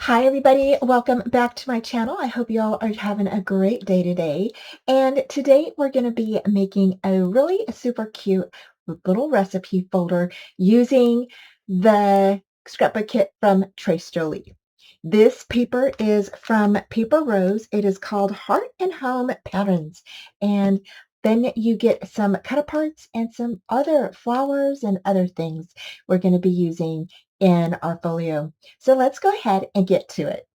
Hi everybody, welcome back to my channel. I hope you all are having a great day today. And today we're going to be making a really super cute little recipe folder using the scrapbook kit from Trace Jolie. This paper is from Paper Rose. It is called Heart and Home Patterns. And then you get some cut aparts and some other flowers and other things we're going to be using in our folio. So let's go ahead and get to it.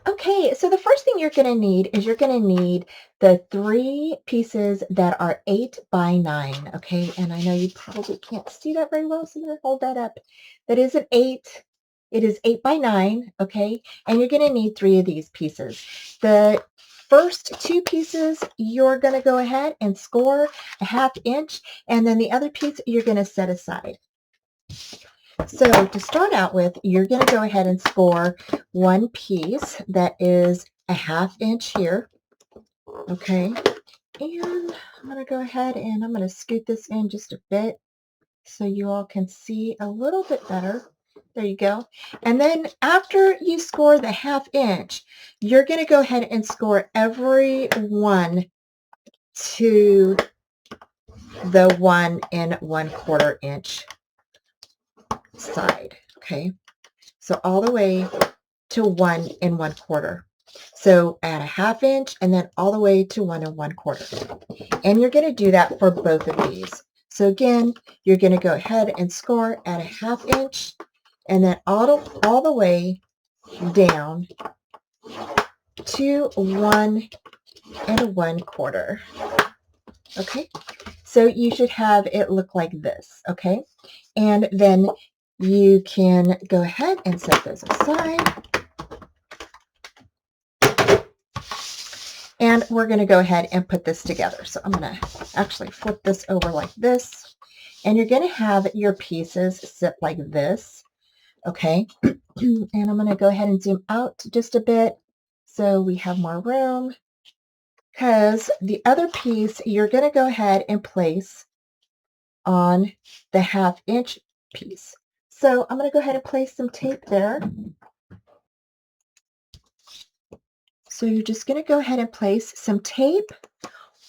Okay, so the first thing you're going to need is you're going to need the 3 pieces that are 8 by 9, okay? And I know you probably can't see that very well, so I'm going to hold that up. That is an 8. It is 8 by 9, okay? And you're going to need 3 of these pieces. The first 2 pieces, you're going to go ahead and score a 1/2 inch, and then the other piece you're going to set aside. So to start out with, you're going to go ahead and score 1 piece that is a 1/2 inch here. Okay. And I'm going to go ahead and I'm going to scoot this in just a bit so you all can see a little bit better. There you go. And then after you score the 1/2 inch, you're going to go ahead and score every one to the 1 1/4 inch side. Okay. So all the way to 1 1/4. So add a 1/2 inch and then all the way to 1 1/4. And you're going to do that for both of these. So again, you're going to go ahead and score at a 1/2 inch and then all the way down to 1 1/4. Okay, so you should have it look like this. Okay, and then you can go ahead and set those aside. And we're going to go ahead and put this together. So I'm going to actually flip this over like this. And you're going to have your pieces sit like this. Okay. And I'm going to go ahead and zoom out just a bit so we have more room. Because the other piece you're going to go ahead and place on the 1/2 inch piece. So I'm going to go ahead and place some tape there. So you're just going to go ahead and place some tape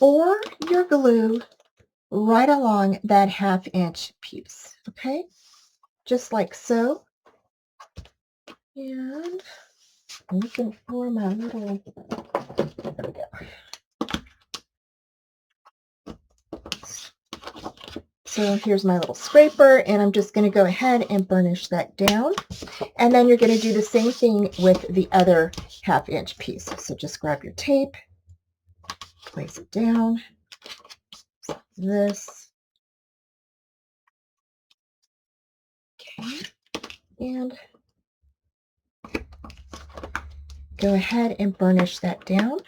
or your glue right along that 1/2 inch piece, okay? Just like so. And I'm looking for my little, there we go. So here's my little scraper, and I'm just going to go ahead and burnish that down. And then you're going to do the same thing with the other 1/2 inch piece. So just grab your tape, place it down, like this. Okay. And go ahead and burnish that down.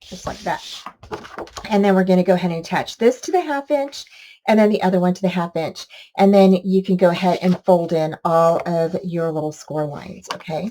Just like that. And then we're going to go ahead and attach this to the 1/2 inch and then the other one to the 1/2 inch. And then you can go ahead and fold in all of your little score lines, okay?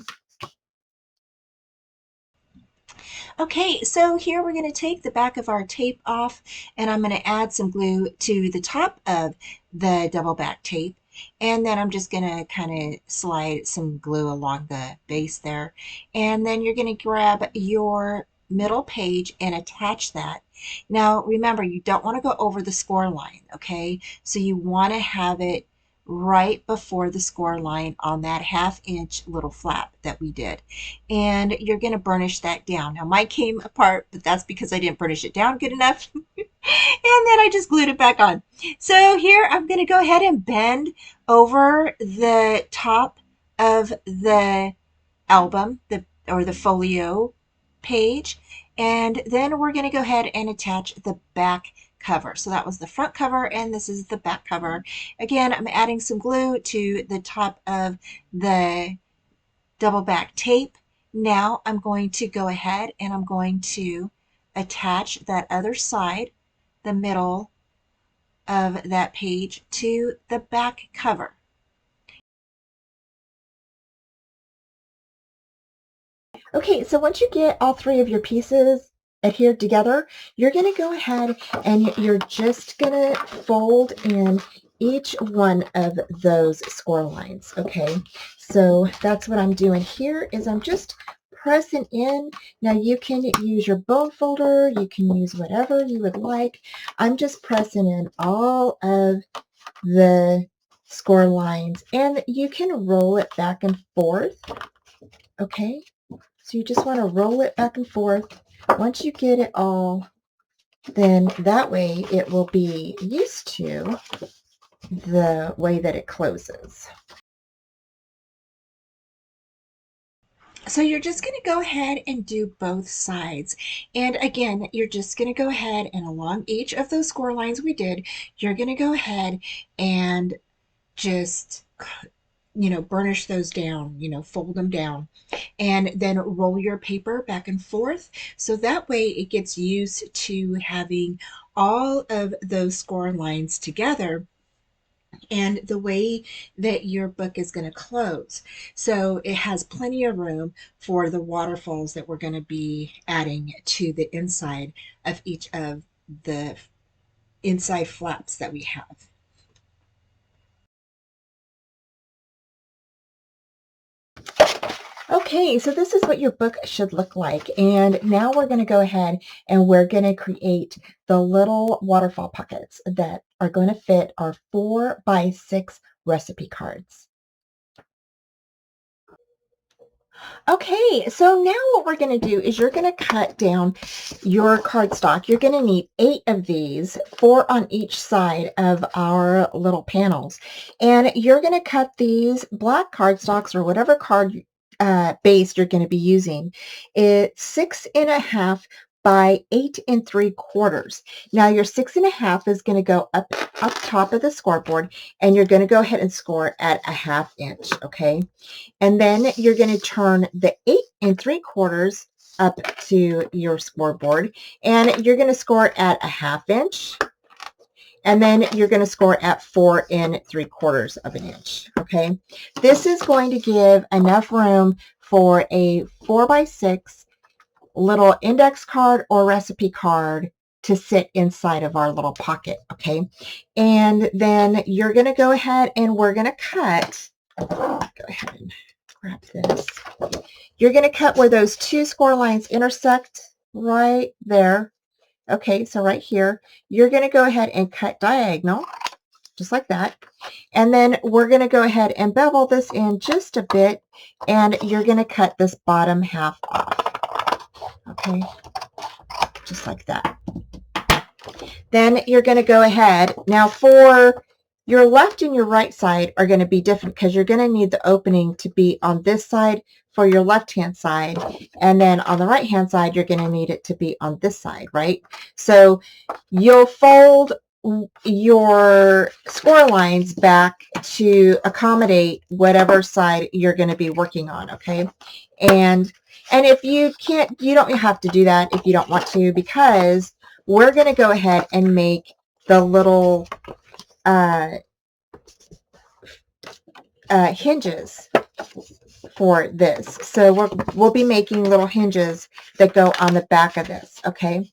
Okay, so here we're going to take the back of our tape off and I'm going to add some glue to the top of the double back tape. And then I'm just going to kind of slide some glue along the base there. And then you're going to grab your middle page and attach that. Now, remember, you don't want to go over the score line, okay? So you want to have it right before the score line on that 1/2 inch little flap that we did. And you're going to burnish that down. Now mine came apart, but that's because I didn't burnish it down good enough. And then I just glued it back on. So here I'm going to go ahead and bend over the top of the album, or the folio page, and then we're going to go ahead and attach the back cover. So that was the front cover and this is the back cover. Again, I'm adding some glue to the top of the double back tape. Now I'm going to go ahead and I'm going to attach that other side, the middle of that page, to the back cover. Okay, so once you get all 3 of your pieces adhered together, you're going to go ahead and you're just going to fold in each one of those score lines, okay? So that's what I'm doing here is I'm just pressing in. Now you can use your bone folder, you can use whatever you would like. I'm just pressing in all of the score lines, and you can roll it back and forth, okay? So you just want to roll it back and forth. Once you get it all, then that way it will be used to the way that it closes. So you're just going to go ahead and do both sides. And again, you're just going to go ahead and along each of those score lines we did, you're going to go ahead and just, burnish those down, fold them down, and then roll your paper back and forth. So that way it gets used to having all of those score lines together and the way that your book is going to close. So it has plenty of room for the waterfalls that we're going to be adding to the inside of each of the inside flaps that we have. Okay, so this is what your book should look like. And now we're going to go ahead and we're going to create the little waterfall pockets that are going to fit our 4x6 recipe cards. Okay, so now what we're going to do is you're going to cut down your cardstock. You're going to need 8 of these, 4 on each side of our little panels. And you're going to cut these black cardstocks or whatever card base you're going to be using. It's 6.5 by 8 3/4. Now your 6.5 is going to go up top of the scoreboard, and you're going to go ahead and score at a 1/2 inch, okay? And then you're going to turn the 8 3/4 up to your scoreboard, and you're going to score at a 1/2 inch, and then you're going to score at 4 3/4 of an inch, okay? This is going to give enough room for a 4x6 little index card or recipe card to sit inside of our little pocket, okay? And then you're going to go ahead and we're going to cut, go ahead and grab this. You're going to cut where those 2 score lines intersect right there. Okay, so right here, you're going to go ahead and cut diagonal, just like that. And then we're going to go ahead and bevel this in just a bit, and you're going to cut this bottom half off. Okay, just like that. Then you're going to go ahead. Now for your left and your right side are going to be different because you're going to need the opening to be on this side for your left-hand side. And then on the right-hand side, you're going to need it to be on this side, right? So you'll fold your score lines back to accommodate whatever side you're going to be working on, okay? And if you can't, you don't have to do that if you don't want to, because we're going to go ahead and make the little hinges for this. So we'll be making little hinges that go on the back of this, okay?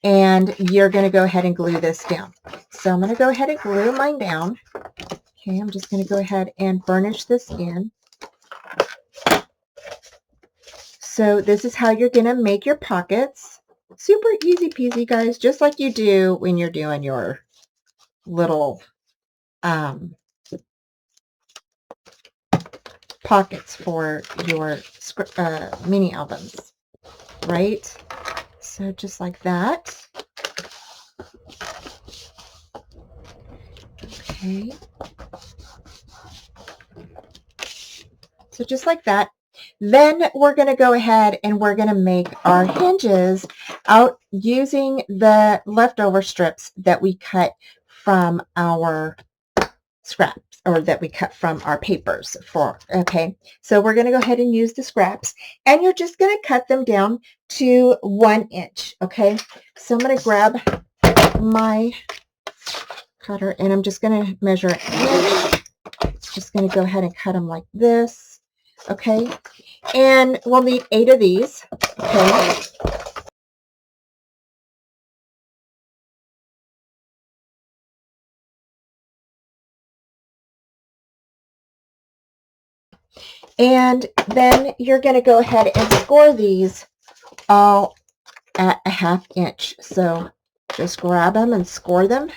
And you're going to go ahead and glue this down. So I'm going to go ahead and glue mine down. Okay, I'm just going to go ahead and burnish this in. So this is how you're going to make your pockets. Super easy peasy, guys, just like you do when you're doing your little pockets for your mini albums, right? So just like that. Okay. So just like that. Then we're going to go ahead and we're going to make our hinges out using the leftover strips that we cut from our scraps, or that we cut from our papers for, okay? So we're going to go ahead and use the scraps, and you're just going to cut them down to 1 inch, okay? So I'm going to grab my cutter, and I'm just going to measure an inch. Just going to go ahead and cut them like this, okay? And we'll need 8 of these, okay? And then you're going to go ahead and score these all at a 1/2 inch. So just grab them and score them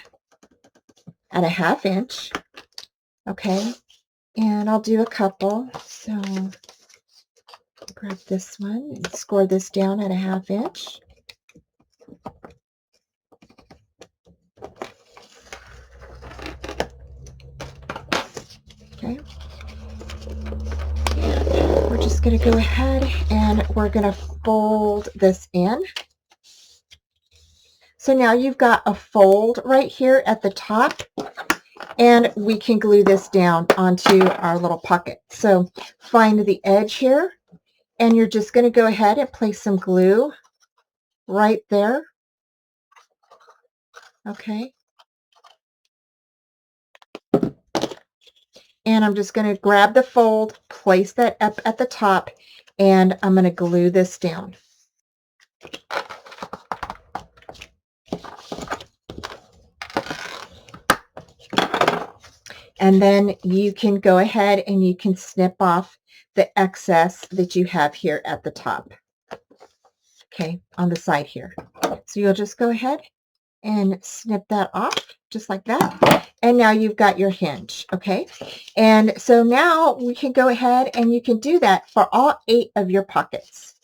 at a 1/2 inch. Okay. And I'll do a couple. So grab this one and score this down at a 1/2 inch. Okay. And we're just going to go ahead and we're going to fold this in. So now you've got a fold right here at the top, and we can glue this down onto our little pocket. So find the edge here, and you're just going to go ahead and place some glue right there. Okay. And I'm just going to grab the fold, place that up at the top, and I'm going to glue this down. And then you can go ahead and you can snip off the excess that you have here at the top. Okay, on the side here. So you'll just go ahead and snip that off just like that. And now you've got your hinge, okay? And so now we can go ahead and you can do that for all 8 of your pockets.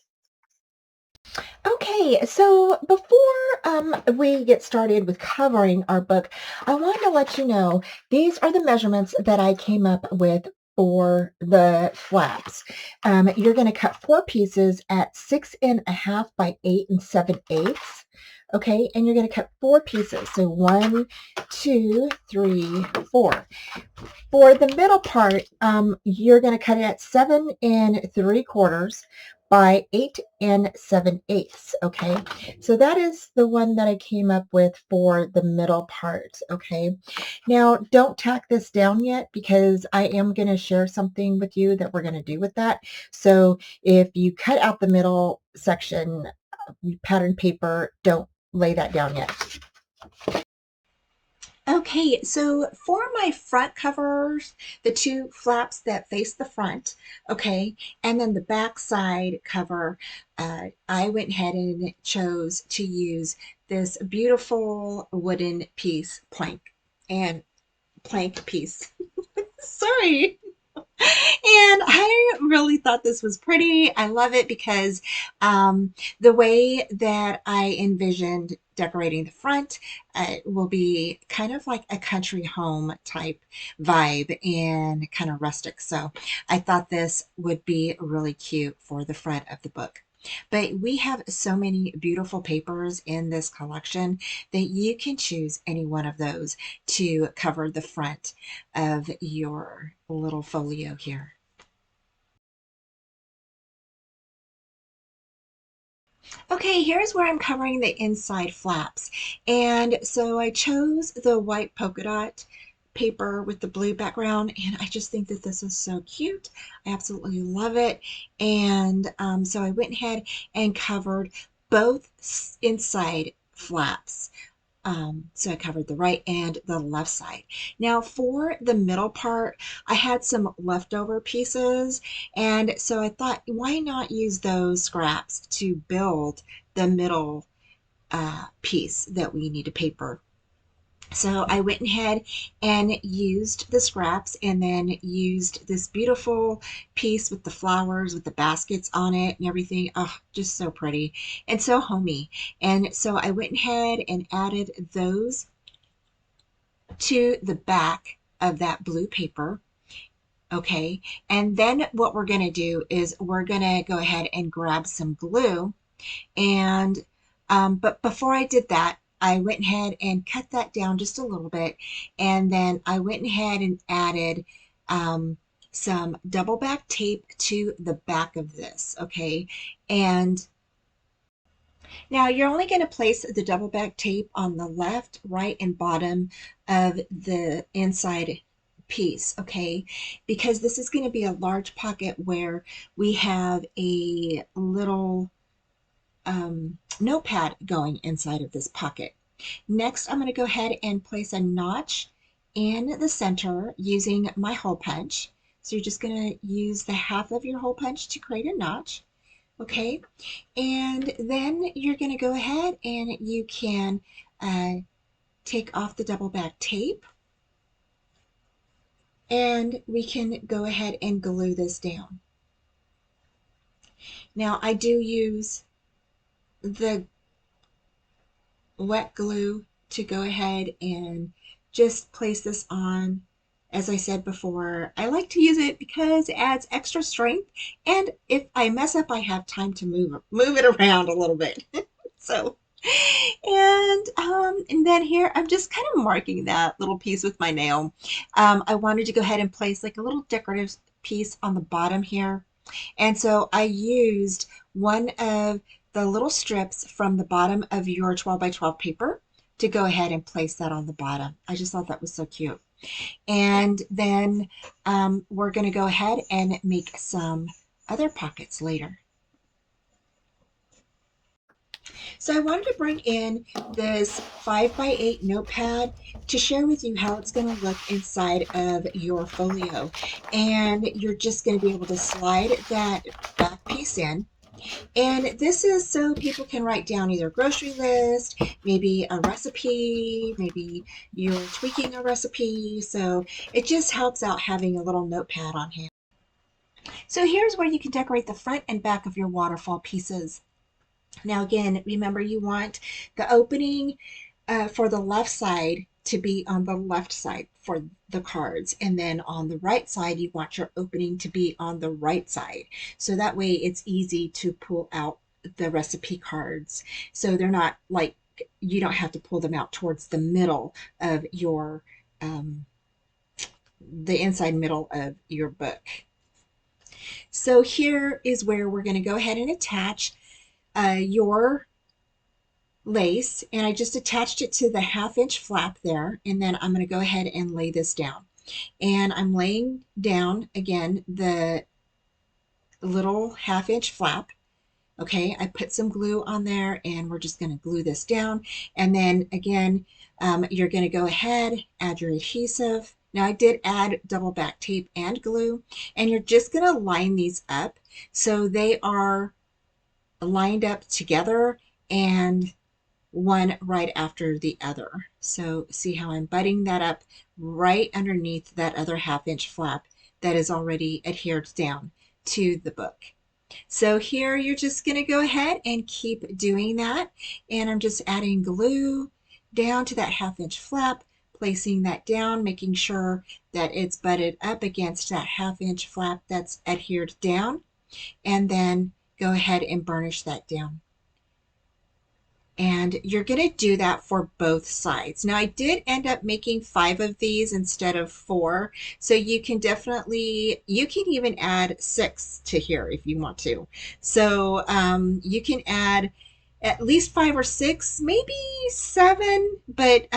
Okay, so before we get started with covering our book, I wanted to let you know these are the measurements that I came up with for the flaps. You're going to cut 4 pieces at 6.5 by 8 7/8. Okay, and you're going to cut 4 pieces. So 1, 2, 3, 4. For the middle part, you're going to cut it at 7 3/4 by 8 7/8. Okay, so that is the one that I came up with for the middle part. Okay, now don't tack this down yet because I am going to share something with you that we're going to do with that. So if you cut out the middle section, pattern paper, don't lay that down yet. Okay, so for my front covers, the 2 flaps that face the front, okay, and then the back side cover, I went ahead and chose to use this beautiful wooden piece and plank piece. Sorry. And I really thought this was pretty. I love it because the way that I envisioned decorating the front will be kind of like a country home type vibe and kind of rustic. So I thought this would be really cute for the front of the book. But we have so many beautiful papers in this collection that you can choose any one of those to cover the front of your little folio here. Okay, here's where I'm covering the inside flaps. And so I chose the white polka dot paper with the blue background, and I just think that this is so cute. I absolutely love it. And so I went ahead and covered both inside flaps. So I covered the right and the left side. Now for the middle part, I had some leftover pieces, and so I thought, why not use those scraps to build the middle piece that we need to paper. So I went ahead and used the scraps and then used this beautiful piece with the flowers with the baskets on it and everything. Oh, just so pretty and so homey. And so I went ahead and added those to the back of that blue paper. Okay, and then what we're going to do is we're going to go ahead and grab some glue. And but before I did that, I went ahead and cut that down just a little bit, and then I went ahead and added some double back tape to the back of this. Okay, and now you're only going to place the double back tape on the left, right, and bottom of the inside piece, okay? Because this is going to be a large pocket where we have a little notepad going inside of this pocket. Next, I'm going to go ahead and place a notch in the center using my hole punch. So you're just going to use the half of your hole punch to create a notch. Okay, and then you're going to go ahead and you can take off the double back tape, and we can go ahead and glue this down. Now I do use the wet glue to go ahead and just place this on. As I said before, I like to use it because it adds extra strength, and if I mess up, I have time to move it around a little bit. So, and then here I'm just kind of marking that little piece with my nail. I wanted to go ahead and place like a little decorative piece on the bottom here, and so I used one of the little strips from the bottom of your 12 by 12 paper to go ahead and place that on the bottom. I just thought that was so cute. And then we're going to go ahead and make some other pockets later. So I wanted to bring in this 5x8 notepad to share with you how it's going to look inside of your folio. And you're just going to be able to slide that back piece in. And this is so people can write down either a grocery list, maybe a recipe, maybe you're tweaking a recipe. So it just helps out having a little notepad on hand. So here's where you can decorate the front and back of your waterfall pieces. Now again, remember you want the opening for the left side to be on the left side for the cards, and then on the right side you want your opening to be on the right side, so that way it's easy to pull out the recipe cards, so they're not like, you don't have to pull them out towards the middle of your the inside middle of your book. So here is where we're going to go ahead and attach your lace, and I just attached it to the 1/2 inch flap there, and then I'm going to go ahead and lay this down, and I'm laying down again the little 1/2 inch flap. Okay, I put some glue on there, and we're just going to glue this down, and then again you're going to go ahead, add your adhesive. Now I did add double back tape and glue, and you're just going to line these up so they are lined up together and one right after the other. So see how I'm butting that up right underneath that other 1/2 inch flap that is already adhered down to the book. So here you're just going to go ahead and keep doing that. And I'm just adding glue down to that 1/2 inch flap, placing that down, making sure that it's butted up against that 1/2 inch flap that's adhered down, and then go ahead and burnish that down. And you're going to do that for both sides. Now I did end up making 5 of these instead of 4, so you can definitely, you can even add 6 to here if you want to. So you can add at least 5 or 6, maybe 7, but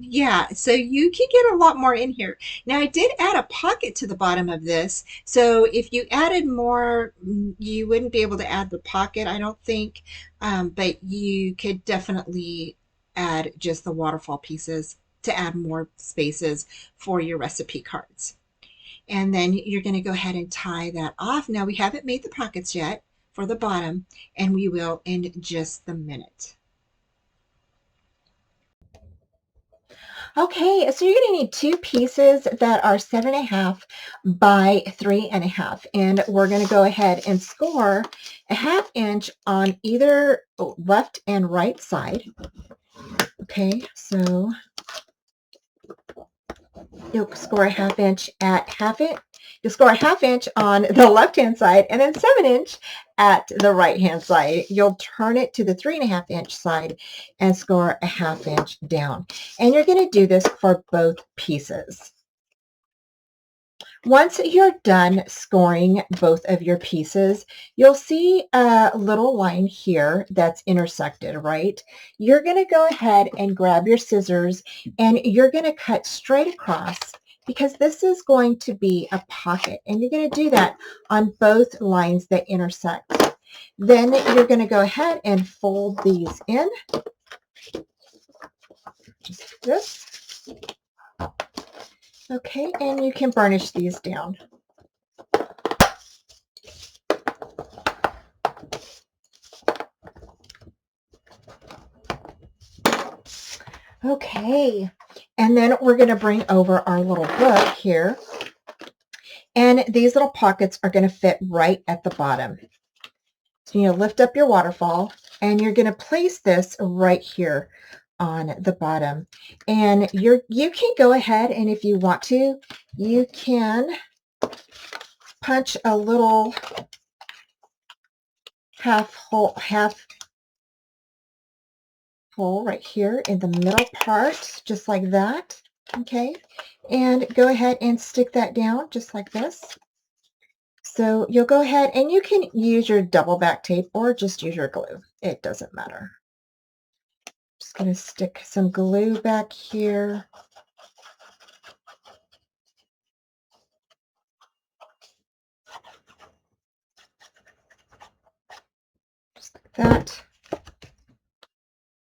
yeah, so you can get a lot more in here. Now I did add a pocket to the bottom of this, so if you added more, you wouldn't be able to add the pocket, I don't think, but you could definitely add just the waterfall pieces to add more spaces for your recipe cards. And then you're going to go ahead and tie that off. Now we haven't made the pockets yet for the bottom, and we will in just a minute. Okay, so you're going to need 2 pieces that are 7.5 by 3.5, and we're going to go ahead and score a 1/2 inch on either left and right side. Okay, so you'll score a 1/2 inch at you'll score a 1/2 inch on the left hand side, and then 7 inch at the right hand side. You'll turn it to the 3.5 inch side and score a 1/2 inch down. And you're going to do this for both pieces. Once you're done scoring both of your pieces, you'll see a little line here that's intersected, right? You're going to go ahead and grab your scissors, and you're going to cut straight across, because this is going to be a pocket, and you're going to do that on both lines that intersect. Then you're going to go ahead and fold these in, just this. Okay, and you can burnish these down. Okay, and then we're going to bring over our little book here, and these little pockets are going to fit right at the bottom. So you lift up your waterfall, and you're going to place this right here on the bottom. And you can go ahead, and if you want to, you can punch a little half hole right here in the middle part, just like that. Okay, and go ahead and stick that down just like this. So you'll go ahead and you can use your double back tape or just use your glue. It doesn't matter. Just going to stick some glue back here. Just like that.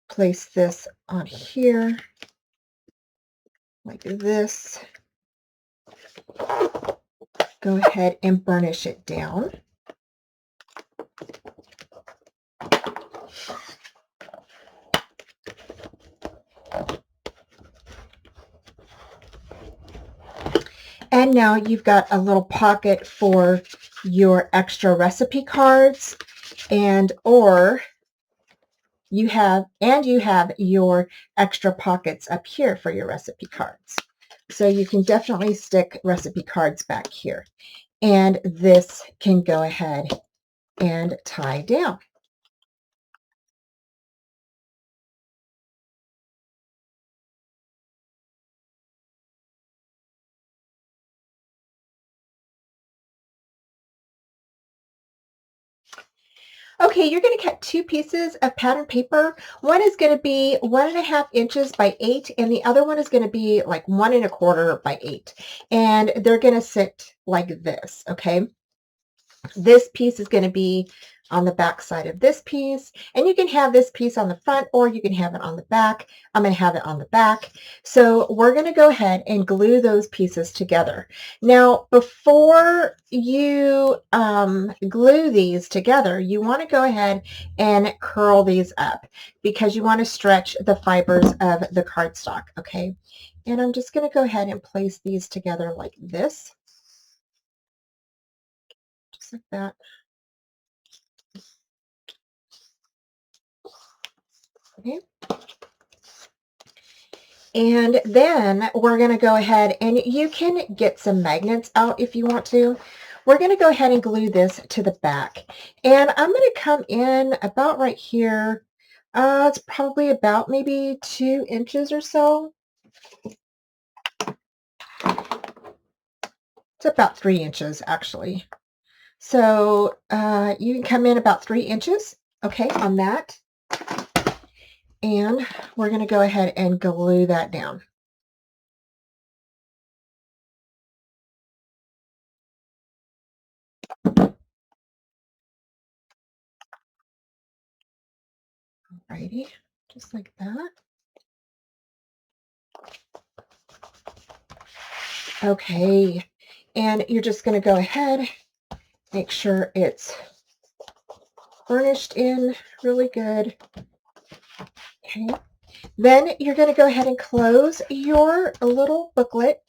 Place this on here like this. Go ahead and burnish it down. And now you've got a little pocket for your extra recipe cards, and or you have your extra pockets up here for your recipe cards. So you can definitely stick recipe cards back here. And this can go ahead and tie down. Okay, you're going to cut two pieces of pattern paper. One is going to be 1.5 inches by 8, and the other one is going to be like 1.25 by 8. And they're going to sit like this, okay? This piece is going to be on the back side of this piece, and you can have this piece on the front or you can have it on the back. I'm going to have it on the back. So we're going to go ahead and glue those pieces together. Now, before you glue these together, you want to go ahead and curl these up because you want to stretch the fibers of the cardstock, okay? And I'm just going to go ahead and place these together like this, just like that. Okay. And then we're going to go ahead, and you can get some magnets out if you want to. We're going to go ahead and glue this to the back. And I'm going to come in about right here. It's probably about maybe 2 inches or so. It's about 3 inches actually. So you can come in about 3 inches, okay, on that. And we're going to go ahead and glue that down. Alrighty, just like that. Okay, and you're just going to go ahead, make sure it's burnished in really good. Okay, then you're going to go ahead and close your little booklet.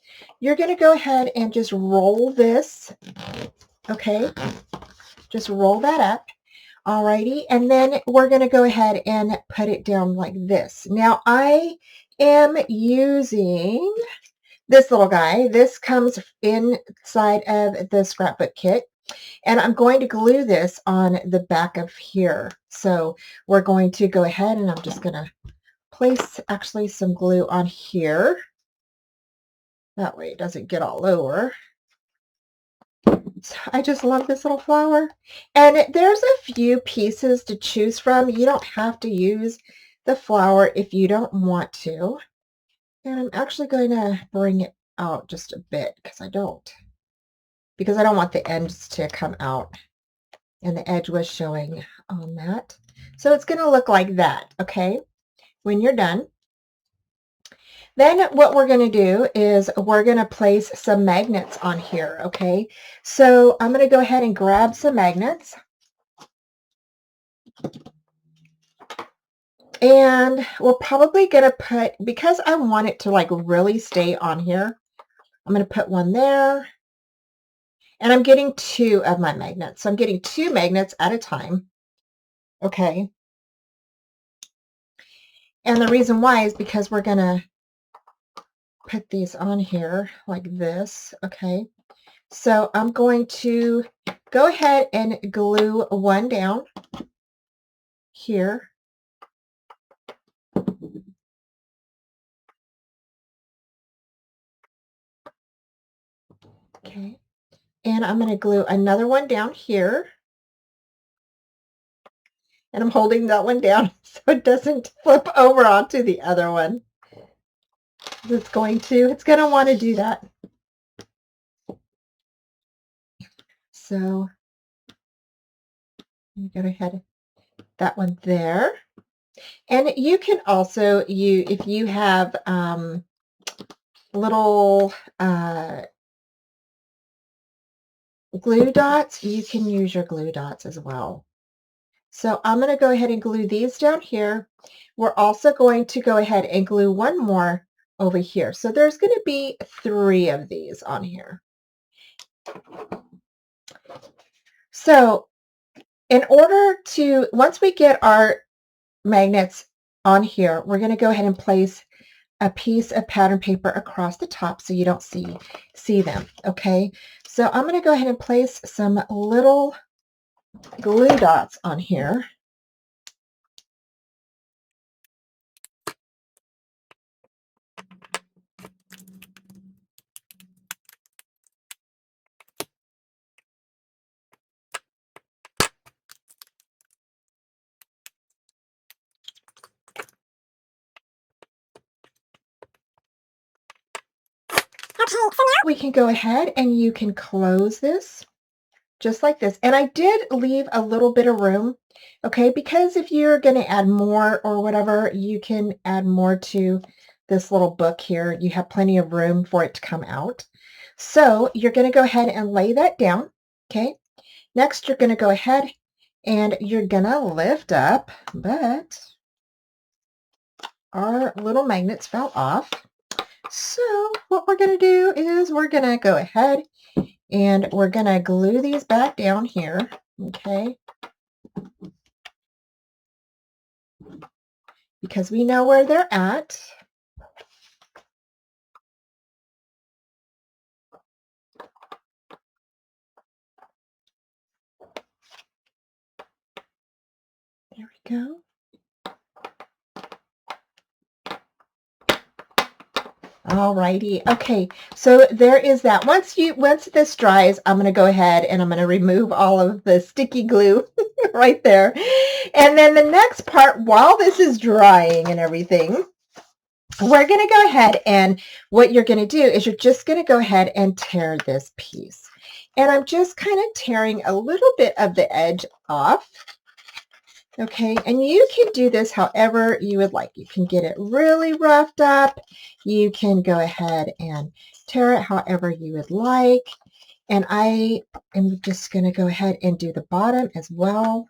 You're going to go ahead and just roll this, okay, just roll that up. Alrighty, and then we're going to go ahead and put it down like this. Now I am using this little guy. This comes inside of the scrapbook kit, and I'm going to glue this on the back of here. So we're going to go ahead, and I'm just going to place actually some glue on here. That way it doesn't get all over. I just love this little flower. And there's a few pieces to choose from. You don't have to use the flower if you don't want to. And I'm actually going to bring it out just a bit because I don't want the ends to come out, and the edge was showing on that. So it's going to look like that, okay, when you're done. Then what we're going to do is we're going to place some magnets on here, okay? So I'm going to go ahead and grab some magnets. And we're probably going to put, because I want it to like really stay on here, I'm going to put one there. And I'm getting 2 of my magnets. So I'm getting 2 magnets at a time. Okay. And the reason why is because we're going to put these on here like this. Okay. So I'm going to go ahead and glue one down here. Okay. And I'm going to glue another one down here. And I'm holding that one down so it doesn't flip over onto the other one. It's going to want to do that. So I'm going to go ahead, that one there. And you can also, if you have little glue dots, you can use your glue dots as well. So I'm going to go ahead and glue these down here. We're also going to go ahead and glue one more over here. So there's going to be 3 of these on here. So in order to, once we get our magnets on here, we're going to go ahead and place a piece of pattern paper across the top so you don't see them. Okay, so I'm going to go ahead and place some little glue dots on here. Okay, so now we can go ahead and you can close this just like this. And I did leave a little bit of room, okay, because if you're going to add more or whatever, you can add more to this little book here. You have plenty of room for it to come out. So you're going to go ahead and lay that down, okay? Next, you're going to go ahead and you're going to lift up, but our little magnets fell off. So what we're going to do is we're going to go ahead and we're going to glue these back down here, okay? Because we know where they're at. There we go. Alrighty. Okay, so there is that. Once this dries, I'm going to go ahead and I'm going to remove all of the sticky glue right there. And then the next part, while this is drying and everything, we're going to go ahead and what you're going to do is you're just going to go ahead and tear this piece. And I'm just kind of tearing a little bit of the edge off. Okay, and you can do this however you would like. You can get it really roughed up. You can go ahead and tear it however you would like. And I am just going to go ahead and do the bottom as well.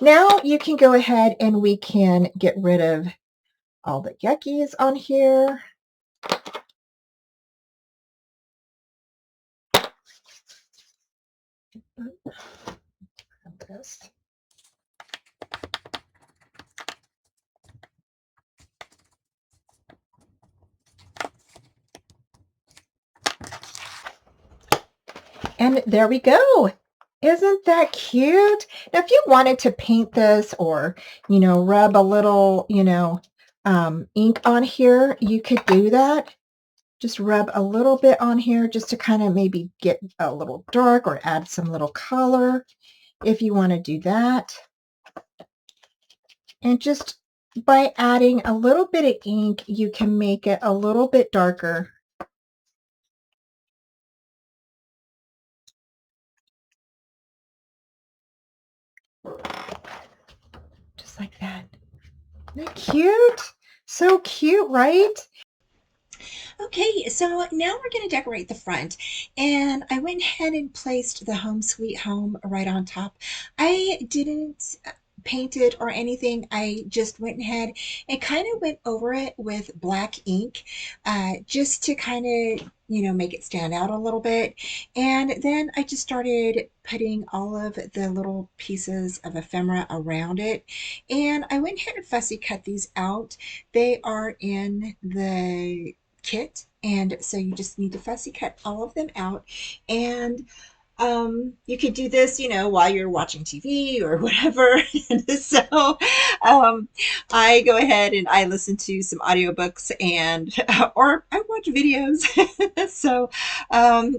Now you can go ahead and we can get rid of all the yuckies on here. This. And there we go. Isn't that cute? Now, if you wanted to paint this or, rub a little, ink on here, you could do that just rub a little bit on here just to kind of maybe get a little dark or add some little color if you want to do that. And just by adding a little bit of ink, you can make it a little bit darker. Just like that. Isn't that cute? So cute, right? Okay, so now we're going to decorate the front. And I went ahead and placed the Home Sweet Home right on top. I didn't paint it or anything. I just went ahead and kind of went over it with black ink just to kind of, make it stand out a little bit. And then I just started putting all of the little pieces of ephemera around it. And I went ahead and fussy cut these out. They are in the kit, and so you just need to fussy cut all of them out. And you could do this, while you're watching TV or whatever. And so um, I go ahead and I listen to some audiobooks and or I watch videos. So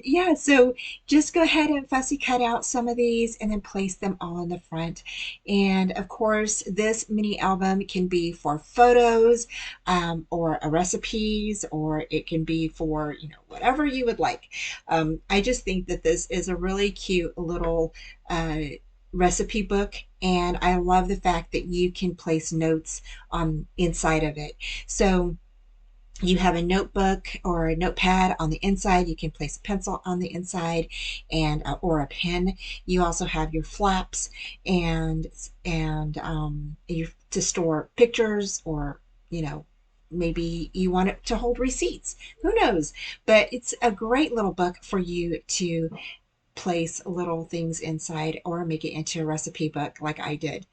yeah, so just go ahead and fussy cut out some of these and then place them all in the front. And of course, this mini album can be for photos or a recipes, or it can be for, whatever you would like. I just think that this is a really cute little uh, recipe book, and I love the fact that you can place notes on inside of it. So you have a notebook or a notepad on the inside. You can place a pencil on the inside, and or a pen. You also have your flaps and you to store pictures, or maybe you want it to hold receipts. Who knows? But it's a great little book for you to place little things inside or make it into a recipe book like I did.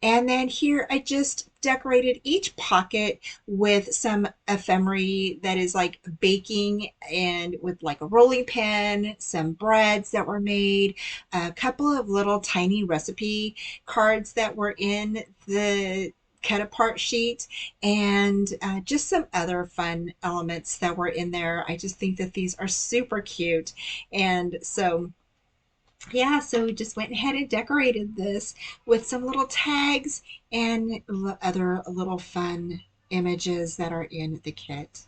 And then here I just decorated each pocket with some ephemera that is like baking, and with like a rolling pin, some breads that were made, a couple of little tiny recipe cards that were in the cut apart sheet, and just some other fun elements that were in there. I just think that these are super cute. And so yeah, so we just went ahead and decorated this with some little tags and other little fun images that are in the kit.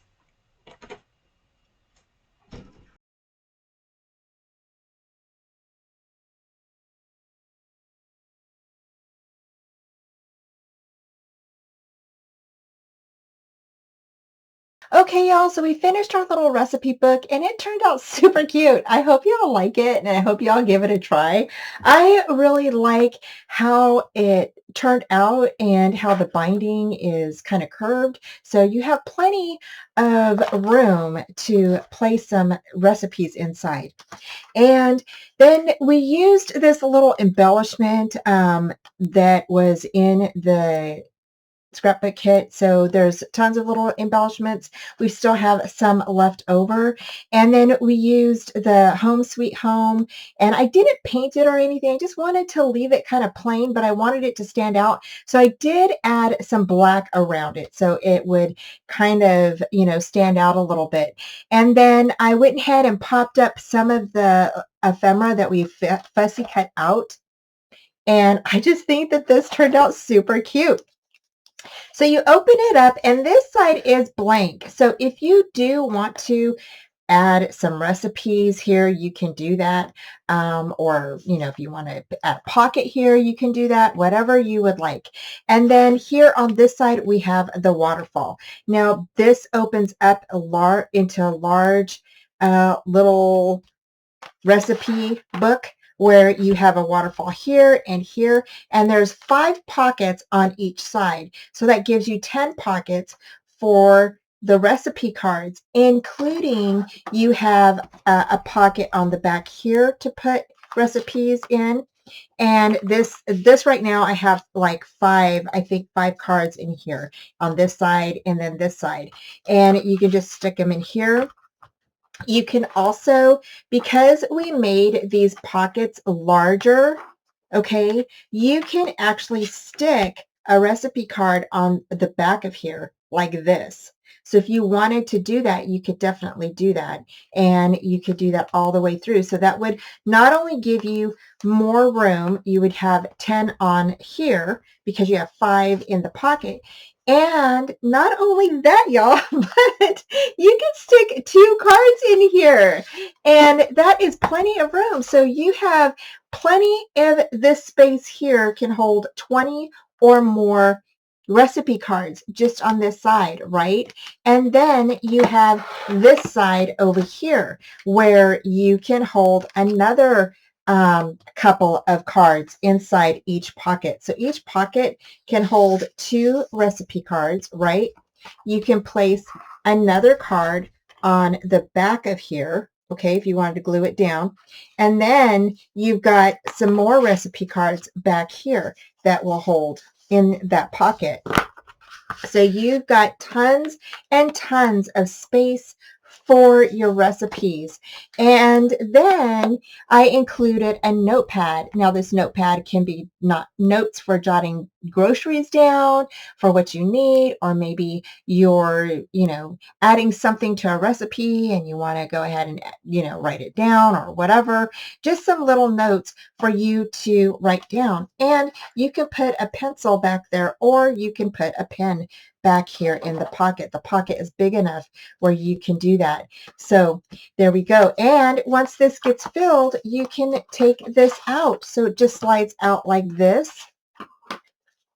Okay, y'all, so we finished our little recipe book and it turned out super cute. I hope y'all like it and I hope y'all give it a try. I really like how it turned out and how the binding is kind of curved. So you have plenty of room to place some recipes inside. And then we used this little embellishment that was in the scrapbook kit. So there's tons of little embellishments. We still have some left over. And then we used the Home Sweet Home, and I didn't paint it or anything. I just wanted to leave it kind of plain, but I wanted it to stand out. So I did add some black around it so it would kind of, stand out a little bit. And then I went ahead and popped up some of the ephemera that we fussy cut out. And I just think that this turned out super cute. So you open it up and this side is blank. So if you do want to add some recipes here, you can do that. Or, if you want to add a pocket here, you can do that, whatever you would like. And then here on this side, we have the waterfall. Now this opens up into a large little recipe book where you have a waterfall here, and there's 5 pockets on each side. So that gives you 10 pockets for the recipe cards, including you have a pocket on the back here to put recipes in. And this right now, I have like 5, I think 5 cards in here on this side and then this side. And you can just stick them in here. You can also, because we made these pockets larger, okay, you can actually stick a recipe card on the back of here like this. So if you wanted to do that, you could definitely do that. And you could do that all the way through. So that would not only give you more room, you would have 10 on here because you have 5 in the pocket. And not only that, y'all, but you can stick 2 cards in here. And that is plenty of room. So you have plenty of this space here can hold 20 or more recipe cards just on this side, right? And then you have this side over here where you can hold another couple of cards inside each pocket. So each pocket can hold 2 recipe cards, right? You can place another card on the back of here, okay, if you wanted to glue it down. And then you've got some more recipe cards back here that will hold in that pocket. So you've got tons and tons of space for your recipes. And then I included a notepad. Now this notepad can be not notes for jotting groceries down for what you need, or maybe you're, adding something to a recipe and you want to go ahead and, write it down or whatever. Just some little notes for you to write down. And you can put a pencil back there, or you can put a pen back here in the pocket. The pocket is big enough where you can do that. So there we go. And once this gets filled, you can take this out. So it just slides out like this.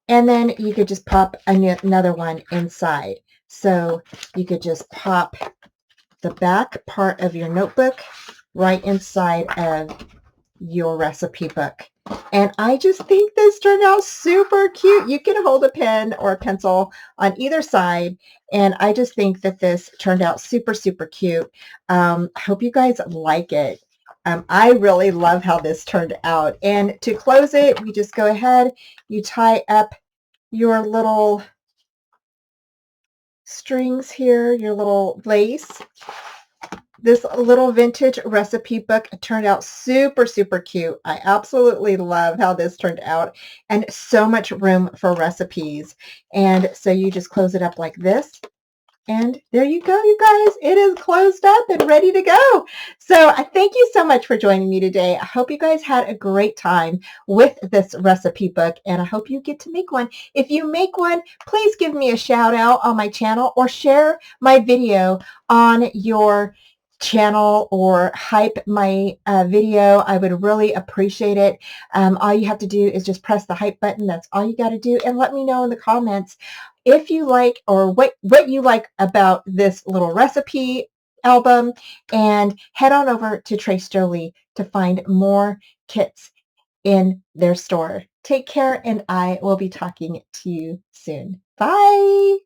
And then you could just pop another one inside. So you could just pop the back part of your notebook right inside of your recipe book. And I just think this turned out super cute. You can hold a pen or a pencil on either side. And I just think that this turned out super, super cute. I hope you guys like it. I really love how this turned out. And to close it, we just go ahead, you tie up your little strings here, your little lace. This little vintage recipe book turned out super, super cute. I absolutely love how this turned out, and so much room for recipes. And so you just close it up like this. And there you go, you guys. It is closed up and ready to go. So I thank you so much for joining me today. I hope you guys had a great time with this recipe book, and I hope you get to make one. If you make one, please give me a shout out on my channel or share my video on your channel or hype my video. I would really appreciate it. All you have to do is just press the hype button. That's all you got to do. And let me know in the comments if you like, or what you like about this little recipe album, and head on over to Trace Jolie to find more kits in their store. Take care, and I will be talking to you soon. Bye.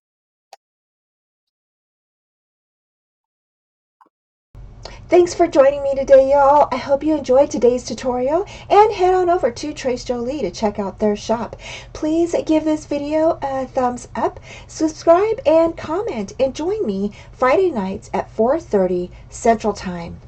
Thanks for joining me today, y'all. I hope you enjoyed today's tutorial, and head on over to Trace Jolie to check out their shop. Please give this video a thumbs up, subscribe, and comment, and join me Friday nights at 4:30 Central Time.